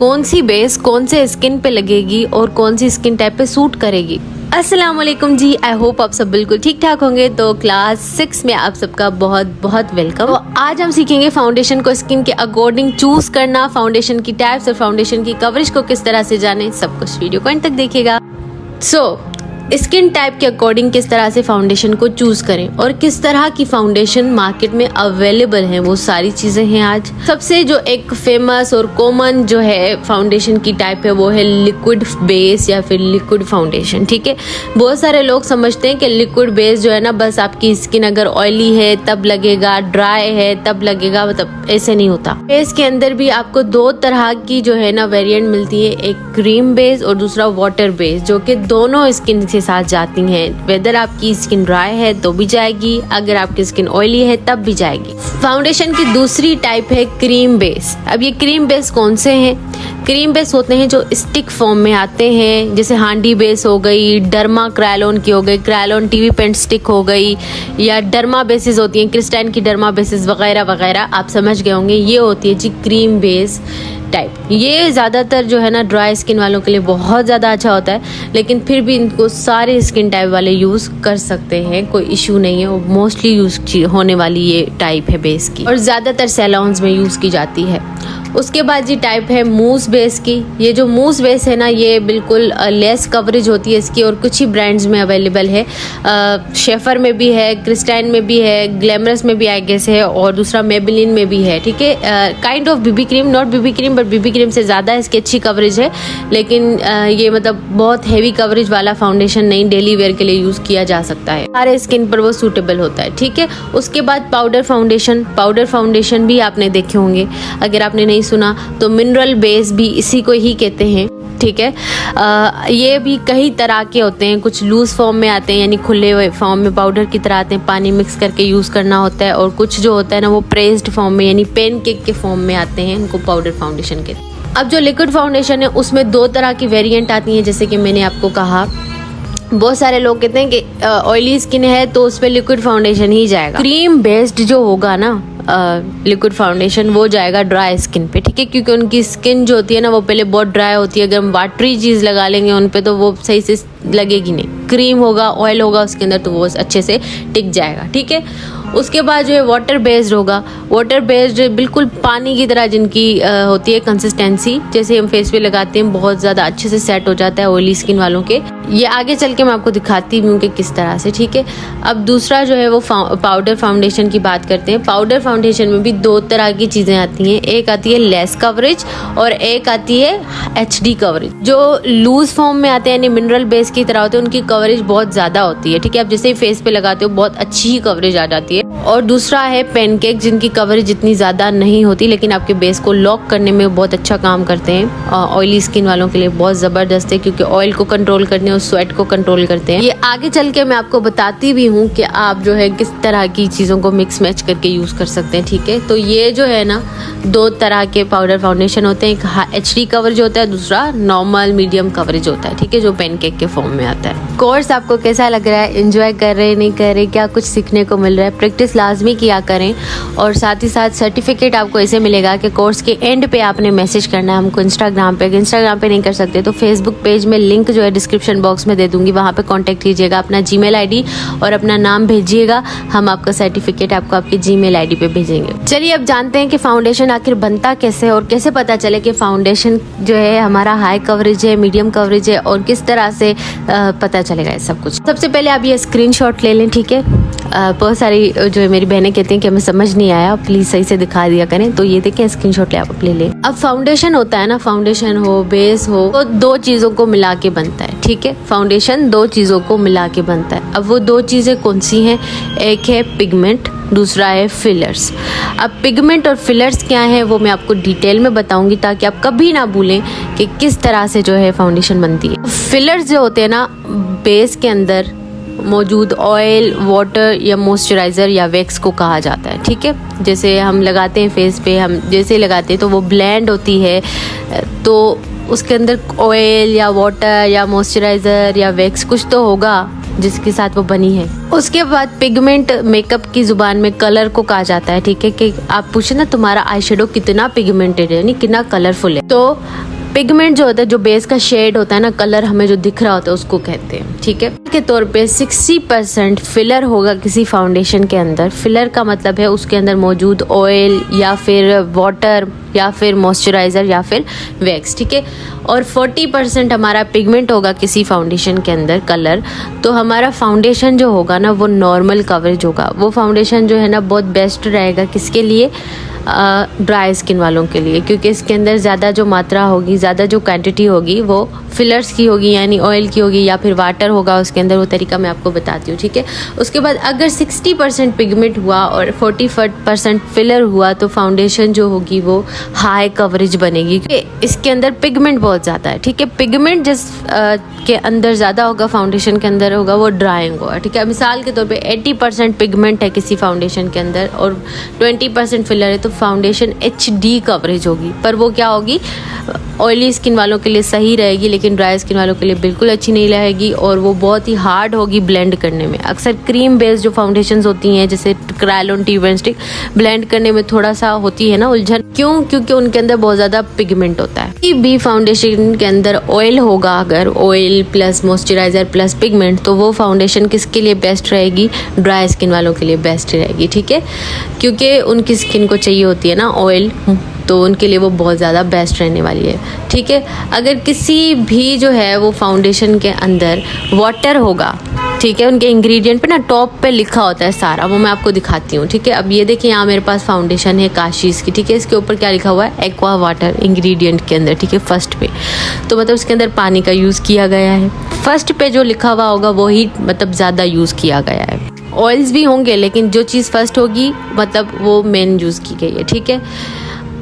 कौन सी बेस कौन से स्किन पे लगेगी और कौन सी स्किन टाइप पे सूट करेगी। अस्सलाम वालेकुम जी, आई होप आप सब बिल्कुल ठीक ठाक होंगे। तो क्लास 6 में आप सबका बहुत बहुत वेलकम। तो आज हम सीखेंगे फाउंडेशन को स्किन के अकॉर्डिंग चूज करना, फाउंडेशन की टाइप्स और फाउंडेशन की कवरेज को किस तरह से जाने, सब कुछ वीडियो को एंड तक देखिएगा। स्किन टाइप के अकॉर्डिंग किस तरह से फाउंडेशन को चूज करें और किस तरह की फाउंडेशन मार्केट में अवेलेबल है, वो सारी चीजें हैं आज। सबसे जो एक फेमस और कॉमन जो है फाउंडेशन की टाइप है वो है लिक्विड बेस या फिर लिक्विड फाउंडेशन। ठीक है, बहुत सारे लोग समझते हैं कि लिक्विड बेस जो है ना, बस आपकी स्किन अगर ऑयली है तब लगेगा, ड्राई है तब लगेगा, मतलब ऐसे नहीं होता। बेस के अंदर भी आपको दो तरह की जो है ना वेरिएंट मिलती है, एक क्रीम बेस और दूसरा वाटर बेस, जो कि दोनों स्किन के साथ जाती हैं। वेदर आपकी स्किन ड्राई है तो भी जाएगी, अगर आपकी स्किन ऑयली है तब भी जाएगी। फाउंडेशन की दूसरी टाइप है क्रीम बेस। अब ये क्रीम बेस कौन से हैं? क्रीम बेस होते हैं जो स्टिक फॉर्म में आते हैं, जैसे हांडी बेस हो गई, डर्मा क्रायलॉन की हो गई, क्रायलॉन टीवी पेंट स्टिक हो गई, या डर्मा बेसिस होती हैं, क्रिस्टाइन की डर्मा बेसिस वगैरह वगैरह, आप समझ गए होंगे। ये होती है जी क्रीम बेस टाइप। ये ज़्यादातर जो है ना ड्राई स्किन वालों के लिए बहुत ज़्यादा अच्छा होता है, लेकिन फिर भी इनको सारे स्किन टाइप वाले यूज़ कर सकते हैं, कोई इशू नहीं है। और मोस्टली यूज़ होने वाली ये टाइप है बेस की और ज़्यादातर सैलून्स में यूज़ की जाती है। उसके बाद ये टाइप है मूस बेस की। ये जो मूस बेस है ना, ये बिल्कुल लेस कवरेज होती है इसकी और कुछ ही ब्रांड्स में अवेलेबल है। शेफर में भी है, क्रिस्टाइन में भी है, ग्लैमरस में भी आई गेस है, और दूसरा मेबेलिन में भी है। ठीक है, kind of BB cream, not BB cream but BB cream से ज़्यादा इसकी अच्छी कवरेज है, लेकिन ये मतलब बहुत हैवी कवरेज वाला फाउंडेशन नहीं, डेली वेयर के लिए यूज़ किया जा सकता है, सारे स्किन पर वो सूटेबल होता है। ठीक है, उसके बाद पाउडर फाउंडेशन। पाउडर फाउंडेशन भी आपने देखे होंगे, अगर आपने नहीं सुना तो मिनरल बेस भी इसी को ही कहते हैं। ठीक है, ये भी कई तरह के होते हैं, कुछ लूज फॉर्म में आते हैं यानी खुले हुए फॉर्म में पाउडर की तरह आते हैं, पानी मिक्स करके यूज़ करना होता है, और कुछ जो होता है ना वो प्रेस्ड फॉर्म में यानी पेनकेक के फॉर्म में आते हैं, उनको पाउडर फाउंडेशन कहते हैं। अब जो लिक्विड फाउंडेशन है उसमें दो तरह की वेरिएंट आती हैं, जैसे कि मैंने आपको कहा। बहुत सारे लोग कहते हैं कि ऑयली स्किन है तो उस पर लिक्विड फाउंडेशन ही जाएगा। क्रीम बेस्ड जो होगा ना लिक्विड फाउंडेशन, वो जाएगा ड्राई स्किन पे। ठीक है, क्योंकि उनकी स्किन जो होती है ना वो पहले बहुत ड्राई होती है, अगर हम वाटरी चीज़ लगा लेंगे उन पे तो वो सही से लगेगी नहीं। क्रीम होगा, ऑयल होगा उसके अंदर, तो वो अच्छे से टिक जाएगा। ठीक है, उसके बाद जो है वाटर बेस्ड होगा। वाटर बेस्ड बिल्कुल पानी की तरह जिनकी होती है कंसिस्टेंसी, जैसे हम फेस पे लगाते हैं बहुत ज़्यादा अच्छे से सेट हो जाता है ऑयली स्किन वालों के। ये आगे चल के मैं आपको दिखाती हूँ कि किस तरह से। ठीक है, अब दूसरा जो है वो पाउडर फाउंडेशन की बात करते हैं। पाउडर फाउंडेशन में भी दो तरह की चीज़ें आती हैं, एक आती है लेस कवरेज और एक आती है HD कवरेज। जो लूज फॉर्म में आते हैं यानी मिनरल बेस की तरह होते हैं, उनकी कवरेज बहुत ज़्यादा होती है। ठीक है, अब जैसे ही फेस पे लगाते हो बहुत अच्छी ही कवरेज आ जाती है। और दूसरा है पेनकेक, जिनकी कवरेज इतनी ज़्यादा नहीं होती लेकिन आपके बेस को लॉक करने में बहुत अच्छा काम करते हैं। ऑयली स्किन वालों के लिए बहुत ज़बरदस्त है, क्योंकि ऑयल को कंट्रोल करने और स्वेट को कंट्रोल करते हैं। ये आगे चल के मैं आपको बताती भी हूँ कि आप जो है किस तरह की चीज़ों को मिक्स मैच करके यूज़ कर सकते हैं। ठीक है, तो ये जो है ना दो तरह के पाउडर फाउंडेशन होते हैं, एक HD कवरेज होता है, दूसरा नॉर्मल मीडियम कवरेज होता है। ठीक है, जो पेनकेक के फॉर्म में आता है। कोर्स आपको कैसा लग रहा है? एंजॉय कर रहे नहीं कर रहे? क्या कुछ सीखने को मिल रहा है? प्रैक्टिस लाजमी किया करें, और साथ ही साथ सर्टिफिकेट आपको ऐसे मिलेगा कि कोर्स के एंड पे आपने मैसेज करना है हमको इंस्टाग्राम पे। नहीं कर सकते तो फेसबुक पेज में लिंक जो है डिस्क्रिप्शन बॉक्स में दे दूंगी, वहाँ पे कांटेक्ट कीजिएगा, अपना जीमेल आईडी और अपना नाम भेजिएगा, हम आपका सर्टिफिकेट आपको आपकी जीमेल आईडी पे भेजेंगे। चलिए अब जानते हैं कि फाउंडेशन आखिर बनता कैसे है और कैसे पता चले कि फाउंडेशन जो है हमारा हाई कवरेज है, मीडियम कवरेज है, और किस तरह से पता चलेगा ये सब कुछ। सबसे पहले आप ये स्क्रीनशॉट ले लें। ठीक है, बहुत सारी जो है मेरी बहनें कहती हैं कि हमें समझ नहीं आया, प्लीज सही से दिखा दिया करें, तो ये देखें स्क्रीनशॉट आप ले लें। अब फाउंडेशन होता है ना, फाउंडेशन हो बेस हो तो दो चीजों को मिला के बनता है। ठीक है, फाउंडेशन दो चीजों को मिला के बनता है। अब वो दो चीजें कौन सी हैं? एक है पिगमेंट, दूसरा है फिलर्स। अब पिगमेंट और फिलर्स क्या है वो मैं आपको डिटेल में बताऊंगी, ताकि आप कभी ना भूलें कि किस तरह से जो है फाउंडेशन बनती है। फिलर्स जो होते हैं ना, बेस के अंदर मौजूद ऑयल, वाटर या मॉइस्चराइज़र या वैक्स को कहा जाता है। ठीक है, जैसे हम लगाते हैं फेस पे, हम जैसे लगाते हैं तो वो ब्लेंड होती है, तो उसके अंदर ऑयल या वाटर या मॉइस्चराइज़र या वैक्स कुछ तो होगा जिसके साथ वो बनी है। उसके बाद पिगमेंट मेकअप की जुबान में कलर को कहा जाता है, ठीक है। कि आप पूछे ना तुम्हारा आई शेडो कितना पिगमेंटेड है, यानी कितना कलरफुल है, तो पिगमेंट जो होता है, जो बेस का शेड होता है ना, कलर हमें जो दिख रहा होता है उसको कहते हैं, ठीक है। के तौर पे 60% फिलर होगा किसी फाउंडेशन के अंदर। फिलर का मतलब है उसके अंदर मौजूद ऑयल या फिर वाटर या फिर मॉइस्चराइज़र या फिर वैक्स, ठीक है। और 40% हमारा पिगमेंट होगा किसी फाउंडेशन के अंदर, कलर। तो हमारा फाउंडेशन जो होगा ना वो नॉर्मल कवरेज होगा। वो फाउंडेशन जो है ना बहुत बेस्ट रहेगा किसके लिए, ड्राई स्किन वालों के लिए, क्योंकि इसके अंदर ज़्यादा जो मात्रा होगी, ज़्यादा जो क्वांटिटी होगी वो फिलर्स की होगी, यानी ऑयल की होगी या फिर वाटर होगा उसके अंदर। वो तरीका मैं आपको बताती हूँ, ठीक है। उसके बाद अगर 60% पिगमेंट हुआ और 40% फिलर हुआ तो फाउंडेशन जो होगी वो हाई कवरेज बनेगी। इसके अंदर पिगमेंट बहुत ज़्यादा है, ठीक है। पिगमेंट जिस के अंदर ज़्यादा होगा, फाउंडेशन के अंदर होगा, वो ड्राइंग होगा, ठीक है। मिसाल के तौर पे 80% पिगमेंट है किसी फाउंडेशन के अंदर और 20% फिलर है, तो फाउंडेशन HD कवरेज होगी। पर वो क्या होगी, ऑयली स्किन वालों के लिए सही रहेगी, लेकिन ड्राई स्किन वालों के लिए बिल्कुल अच्छी नहीं रहेगी और वो बहुत ही हार्ड होगी ब्लेंड करने में। अक्सर क्रीम बेस्ड जो फाउंडेशंस होती हैं, जैसे crayon tube and stick, blend करने में थोड़ा सा होती है ना उलझन। क्यों? क्योंकि उनके अंदर बहुत ज़्यादा पिगमेंट होता है। किसी भी फाउंडेशन के अंदर ऑयल होगा, अगर oil plus moisturiser plus pigment, तो वो फाउंडेशन किसके लिए बेस्ट रहेगी, ड्राई स्किन वालों के लिए बेस्ट रहेगी, ठीक है। क्योंकि उनकी स्किन को चाहिए होती है ना ऑयल, तो उनके लिए वो बहुत ज़्यादा बेस्ट रहने वाली है, ठीक है। अगर किसी भी जो है वो फाउंडेशन के अंदर वाटर होगा, ठीक है, उनके इंग्रेडिएंट पे ना टॉप पे लिखा होता है सारा, वो मैं आपको दिखाती हूँ, ठीक है। अब ये देखिए यहाँ मेरे पास फाउंडेशन है काशीज़ की, ठीक है। इसके ऊपर क्या लिखा हुआ है, एक्वा वाटर इंग्रेडिएंट के अंदर, ठीक है, फर्स्ट पे। तो मतलब उसके अंदर पानी का यूज़ किया गया है। फर्स्ट पे जो लिखा हुआ होगा वो ही मतलब ज़्यादा यूज़ किया गया है। ऑयल्स भी होंगे, लेकिन जो चीज़ फर्स्ट होगी मतलब वो मेन यूज़ की गई है, ठीक है।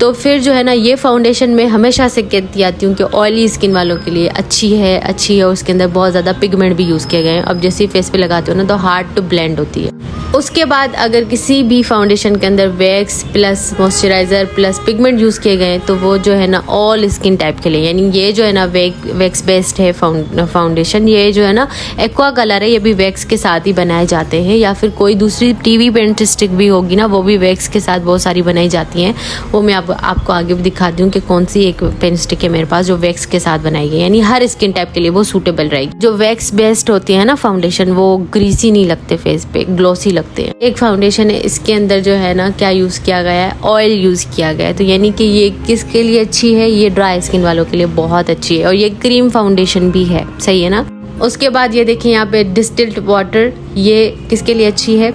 तो फिर जो है ना, ये फाउंडेशन में हमेशा से कहती आती हूँ कि ऑयली स्किन वालों के लिए अच्छी है और उसके अंदर बहुत ज़्यादा पिगमेंट भी यूज़ किए गए हैं। अब जैसे ही फेस पे लगाते हो ना तो हार्ड टू ब्लेंड होती है। उसके बाद अगर किसी भी फाउंडेशन के अंदर wax plus moisturiser plus pigment use किए गए तो वो जो है ना ऑल स्किन टाइप के लिए, यानी ये जो है ना वैक्स बेस्ड है फाउंडेशन, ये जो है ना एक्वा कलर है, ये भी वैक्स के साथ ही बनाए जाते हैं। या फिर कोई दूसरी टीवी पेंट स्टिक भी होगी ना, वो भी वैक्स के साथ बहुत सारी बनाई जाती हैं। वो मैं आपको आगे भी दिखाती हूँ कि कौन सी एक पेन स्टिक है मेरे पास जो वैक्स के साथ बनाई गई, यानी हर स्किन टाइप के लिए वो सूटेबल रहेगी। जो वैक्स बेस्ड होती है ना फाउंडेशन, वो ग्रीसी नहीं लगते फेस पे, ग्लॉसी लगते हैं। एक फाउंडेशन है, इसके अंदर जो है ना क्या यूज किया गया है, ऑयल यूज किया गया है। तो यानी कि ये किसके लिए अच्छी है, ये ड्राई स्किन वालों के लिए बहुत अच्छी है और ये क्रीम फाउंडेशन भी है, सही है ना। उसके बाद ये देखिए यहाँ पे डिस्टिल्ड वाटर, ये किसके लिए अच्छी है,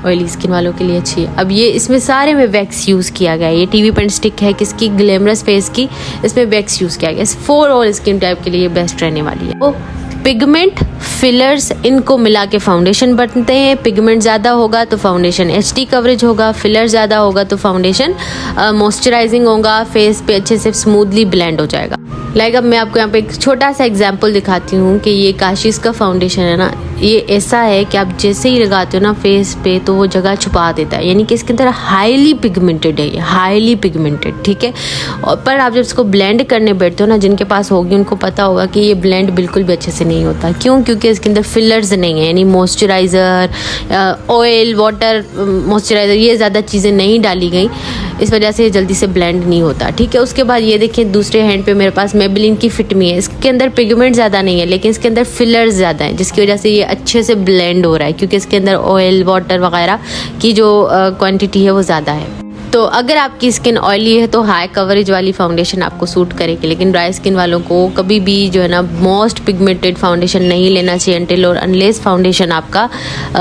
ऑयली स्किन वालों के लिए अच्छी है। अब ये इसमें सारे में वैक्स यूज़ किया गया है। ये टीवी पेंट स्टिक है किसकी, ग्लैमरस फेस की, इसमें वैक्स यूज़ किया गया है। 4 ऑल स्किन टाइप के लिए बेस्ट रहने वाली है। वो पिगमेंट फिलर्स इनको मिला के फाउंडेशन बनते हैं। पिगमेंट ज़्यादा होगा तो फाउंडेशन HD कवरेज होगा, फिलर ज़्यादा होगा तो फाउंडेशन मॉइस्चराइजिंग होगा, फेस पे अच्छे से स्मूथली ब्लेंड हो जाएगा। अब मैं आपको यहाँ पे एक छोटा सा एग्जांपल दिखाती हूँ कि ये काशीज़ का फाउंडेशन है ना, ये ऐसा है कि आप जैसे ही लगाते हो ना फेस पे तो वो जगह छुपा देता है, यानी कि इसके अंदर हाईली पिगमेंटेड है, ये हाईली पिगमेंटेड, ठीक है। और पर आप जब इसको ब्लेंड करने बैठते हो ना, जिनके पास होगी उनको पता होगा कि ये ब्लेंड बिल्कुल भी अच्छे से नहीं होता। क्यों? क्योंकि इसके अंदर फिलर्स नहीं है, यानी मॉइस्चराइज़र, ऑयल, वाटर, मॉइस्चराइज़र, ये ज़्यादा चीज़ें नहीं डाली गई, इस वजह से जल्दी से ब्लेंड नहीं होता, ठीक है। उसके बाद ये देखिए दूसरे हैंड पे मेरे पास मेबेलिन की फिट मी है। इसके अंदर पिगमेंट ज़्यादा नहीं है, लेकिन इसके अंदर फिलर्स ज़्यादा है, जिसकी वजह से ये अच्छे से ब्लेंड हो रहा है, क्योंकि इसके अंदर ऑयल, वाटर वगैरह की जो क्वांटिटी है वो ज़्यादा है। तो अगर आपकी स्किन ऑयली है तो हाई कवरेज वाली फाउंडेशन आपको सूट करेगी, लेकिन ड्राई स्किन वालों को कभी भी जो है ना मोस्ट पिगमेंटेड फाउंडेशन नहीं लेना चाहिए अनटिल और अनलेस फाउंडेशन आपका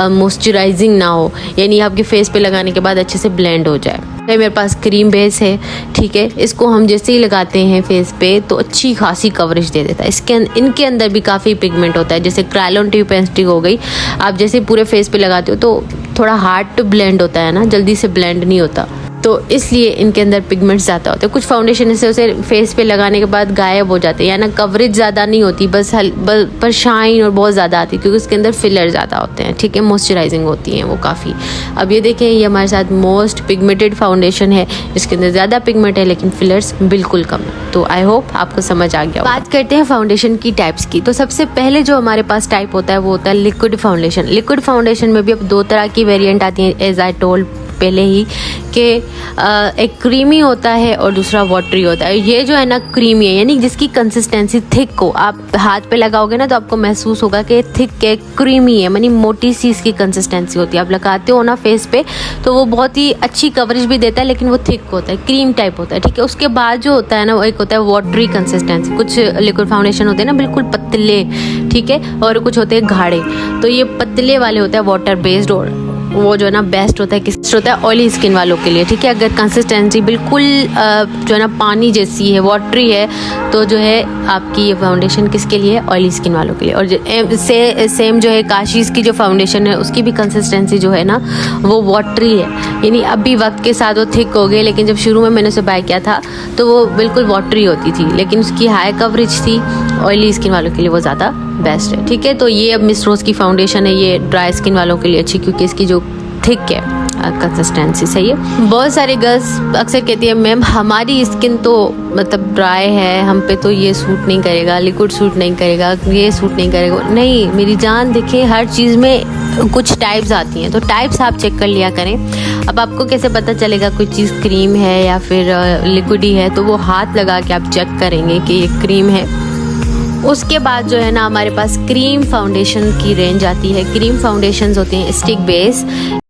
मॉइस्चराइजिंग ना हो, यानी आपके फेस पे लगाने के बाद अच्छे से ब्लेंड हो जाए। मेरे पास क्रीम बेस है, ठीक है, इसको हम जैसे ही लगाते हैं फेस पे तो अच्छी खासी कवरेज दे देता है। इनके अंदर भी काफ़ी पिगमेंट होता है, जैसे क्रायोन ट्यूब पेन स्टिक हो गई, आप जैसे पूरे फेस पे लगाते हो तो थोड़ा हार्ड टू ब्लेंड होता है ना, जल्दी से ब्लेंड नहीं होता। तो इसलिए इनके अंदर पिगमेंट्स ज़्यादा होते हैं। कुछ फाउंडेशन से उसे फेस पे लगाने के बाद गायब हो जाते हैं, या ना कवरेज ज़्यादा नहीं होती, बस पर शाइन और बहुत ज़्यादा आती है क्योंकि उसके अंदर फिलर ज़्यादा होते हैं, ठीक है, मॉइस्चराइजिंग होती हैं वो काफ़ी। अब ये देखें, ये हमारे साथ मोस्ट पिगमेंटेड फाउंडेशन है, जिसके अंदर ज़्यादा पिगमेंट है लेकिन फिलर्स बिल्कुल कम है। तो आई होप आपको समझ आ गया। बात करते हैं फाउंडेशन की टाइप्स की। तो सबसे पहले जो हमारे पास टाइप होता है वो होता है लिक्विड फाउंडेशन। लिक्विड फाउंडेशन में भी अब 2 तरह की वेरिएंट आती हैं, एज आई टोल्ड पहले ही कि एक क्रीमी होता है और दूसरा वाटरी होता है। ये जो है ना क्रीमी है, यानी जिसकी कंसिस्टेंसी थिक हो, आप हाथ पे लगाओगे ना तो आपको महसूस होगा कि थिक है, क्रीमी है, यानी मोटी सी इसकी कंसिस्टेंसी होती है। आप लगाते हो ना फेस पे तो वो बहुत ही अच्छी कवरेज भी देता है, लेकिन वो थिक होता है, क्रीम टाइप होता है, ठीक है। उसके बाद जो होता है ना वो एक होता है वाटरी कंसिस्टेंसी। कुछ लिक्विड फाउंडेशन होते हैं ना बिल्कुल पतले, ठीक है, और कुछ होते हैं गाढ़े। तो ये पतले वाले होते हैं वाटर बेस्ड, और वो जो है ना बेस्ट होता है, किस होता है ऑयली स्किन वालों के लिए, ठीक है। अगर कंसिस्टेंसी बिल्कुल जो है ना पानी जैसी है, वाटरी है, तो जो है आपकी ये फाउंडेशन किसके लिए है, ऑयली स्किन वालों के लिए। और सेम जो है काशीज की जो फाउंडेशन है उसकी भी कंसिस्टेंसी जो है ना वो वाटरी है, यानी अभी वक्त के साथ वो थिक हो गए, लेकिन जब शुरू में मैंने उसे बाय किया था तो वो बिल्कुल वाटरी होती थी, लेकिन उसकी हाई कवरेज थी। ऑयली स्किन वालों के लिए वो ज़्यादा बेस्ट है, ठीक है। तो ये अब मिस रोज की फाउंडेशन है, ये ड्राई स्किन वालों के लिए अच्छी, क्योंकि इसकी जो थिक है कंसिस्टेंसी सही है। बहुत सारी गर्ल्स अक्सर कहती है मैम हमारी स्किन तो मतलब ड्राई है, हम पे तो ये सूट नहीं करेगा, लिक्विड सूट नहीं करेगा, ये सूट नहीं करेगा। नहीं मेरी जान, देखिए हर चीज़ में कुछ टाइप्स आती हैं, तो टाइप्स आप चेक कर लिया करें। अब आपको कैसे पता चलेगा कोई चीज़ क्रीम है या फिर लिक्विड ही है, तो वो हाथ लगा के आप चेक करेंगे कि ये क्रीम है। उसके बाद जो है ना हमारे पास क्रीम फाउंडेशन की रेंज आती है। क्रीम फाउंडेशंस होती हैं स्टिक बेस,